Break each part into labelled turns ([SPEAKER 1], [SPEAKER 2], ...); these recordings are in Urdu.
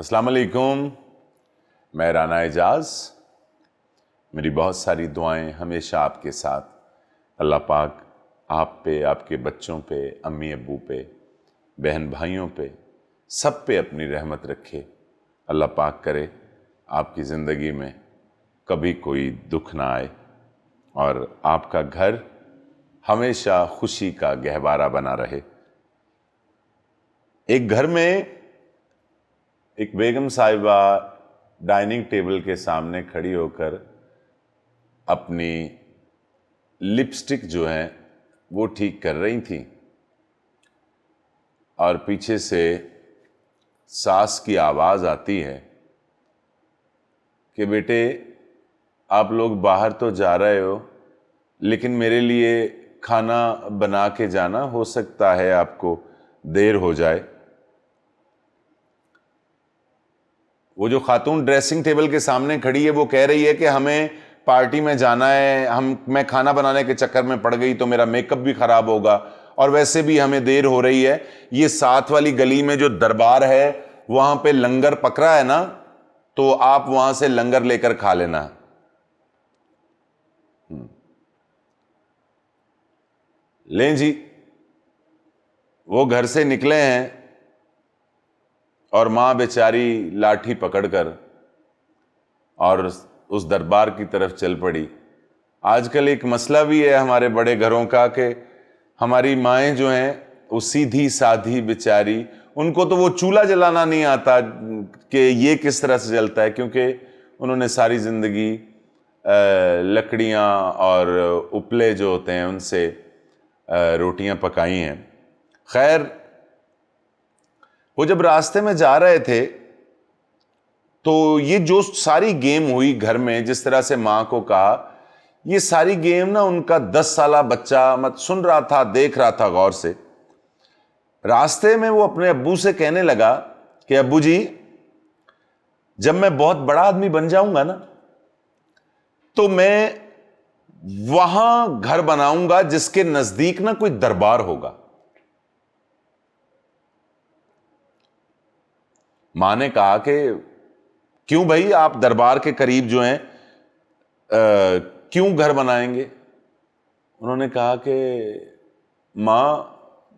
[SPEAKER 1] السلام علیکم، میں رانا اعجاز۔ میری بہت ساری دعائیں ہمیشہ آپ کے ساتھ۔ اللہ پاک آپ پہ، آپ کے بچوں پہ، امی ابو پہ، بہن بھائیوں پہ، سب پہ اپنی رحمت رکھے۔ اللہ پاک کرے آپ کی زندگی میں کبھی کوئی دکھ نہ آئے اور آپ کا گھر ہمیشہ خوشی کا گہوارہ بنا رہے۔ ایک گھر میں ایک بیگم صاحبہ ڈائننگ ٹیبل کے سامنے کھڑی ہو کر اپنی لپسٹک جو ہے وہ ٹھیک کر رہی تھیں، اور پیچھے سے ساس کی آواز آتی ہے کہ بیٹے آپ لوگ باہر تو جا رہے ہو، لیکن میرے لیے کھانا بنا کے جانا، ہو سکتا ہے آپ کو دیر ہو جائے۔ وہ جو خاتون ڈریسنگ ٹیبل کے سامنے کھڑی ہے وہ کہہ رہی ہے کہ ہمیں پارٹی میں جانا ہے، میں کھانا بنانے کے چکر میں پڑ گئی تو میرا میک اپ بھی خراب ہوگا، اور ویسے بھی ہمیں دیر ہو رہی ہے۔ یہ ساتھ والی گلی میں جو دربار ہے وہاں پہ لنگر پکڑا ہے نا، تو آپ وہاں سے لنگر لے کر کھا لینا۔ لیں جی، وہ گھر سے نکلے ہیں اور ماں بیچاری لاٹھی پکڑ کر اور اس دربار کی طرف چل پڑی۔ آج کل ایک مسئلہ بھی ہے ہمارے بڑے گھروں کا کہ ہماری مائیں جو ہیں وہ سیدھی سادھی بیچاری، ان کو تو وہ چولہا جلانا نہیں آتا کہ یہ کس طرح سے جلتا ہے، کیونکہ انہوں نے ساری زندگی لکڑیاں اور اپلے جو ہوتے ہیں ان سے روٹیاں پکائی ہیں۔ خیر، وہ جب راستے میں جا رہے تھے تو یہ جو ساری گیم ہوئی گھر میں، جس طرح سے ماں کو کہا، یہ ساری گیم نا ان کا 10 سالہ بچہ سن رہا تھا، دیکھ رہا تھا غور سے۔ راستے میں وہ اپنے ابو سے کہنے لگا کہ ابو جی، جب میں بہت بڑا آدمی بن جاؤں گا نا تو میں وہاں گھر بناؤں گا جس کے نزدیک نا کوئی دربار ہوگا۔ ماں نے کہا کہ کیوں بھائی، آپ دربار کے قریب جو ہیں کیوں گھر بنائیں گے؟ انہوں نے کہا کہ ماں،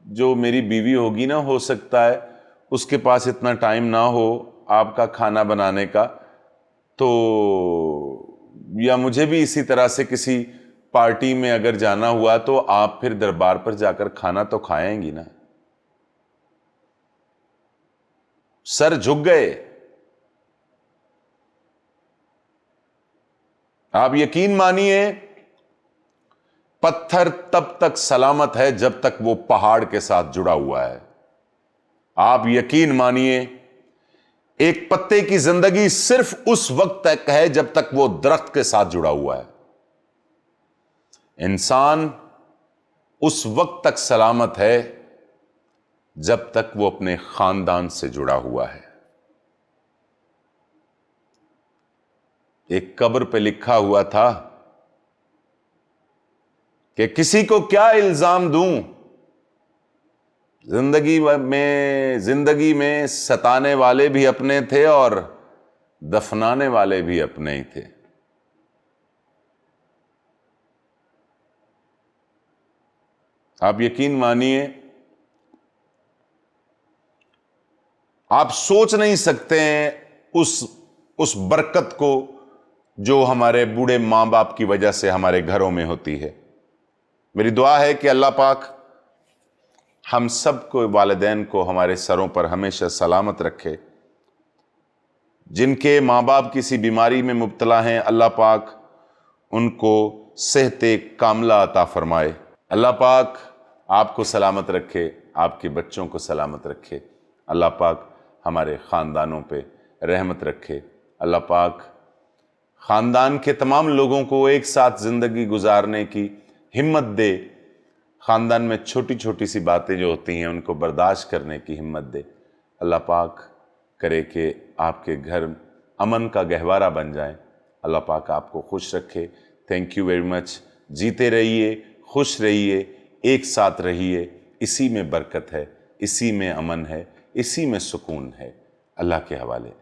[SPEAKER 1] جو میری بیوی ہوگی نا، ہو سکتا ہے اس کے پاس اتنا ٹائم نہ ہو آپ کا کھانا بنانے کا، تو یا مجھے بھی اسی طرح سے کسی پارٹی میں اگر جانا ہوا تو آپ پھر دربار پر جا کر کھانا تو کھائیں گی نا۔ سر جھک گئے۔ آپ یقین مانیے، پتھر تب تک سلامت ہے جب تک وہ پہاڑ کے ساتھ جڑا ہوا ہے۔ آپ یقین مانیے، ایک پتے کی زندگی صرف اس وقت تک ہے جب تک وہ درخت کے ساتھ جڑا ہوا ہے۔ انسان اس وقت تک سلامت ہے جب تک وہ اپنے خاندان سے جڑا ہوا ہے۔ ایک قبر پہ لکھا ہوا تھا کہ کسی کو کیا الزام دوں، زندگی میں ستانے والے بھی اپنے تھے اور دفنانے والے بھی اپنے ہی تھے۔ آپ یقین مانیے، آپ سوچ نہیں سکتے ہیں اس برکت کو جو ہمارے بوڑھے ماں باپ کی وجہ سے ہمارے گھروں میں ہوتی ہے۔ میری دعا ہے کہ اللہ پاک ہم سب کو، والدین کو، ہمارے سروں پر ہمیشہ سلامت رکھے۔ جن کے ماں باپ کسی بیماری میں مبتلا ہیں، اللہ پاک ان کو صحت کاملہ عطا فرمائے۔ اللہ پاک آپ کو سلامت رکھے، آپ کے بچوں کو سلامت رکھے۔ اللہ پاک ہمارے خاندانوں پہ رحمت رکھے۔ اللہ پاک خاندان کے تمام لوگوں کو ایک ساتھ زندگی گزارنے کی ہمت دے۔ خاندان میں چھوٹی چھوٹی سی باتیں جو ہوتی ہیں ان کو برداشت کرنے کی ہمت دے۔ اللہ پاک کرے کہ آپ کے گھر امن کا گہوارہ بن جائیں۔ اللہ پاک آپ کو خوش رکھے۔ Thank you very much. جیتے رہیے، خوش رہیے، ایک ساتھ رہیے۔ اسی میں برکت ہے، اسی میں امن ہے، اسی میں سکون ہے۔ اللہ کے حوالے.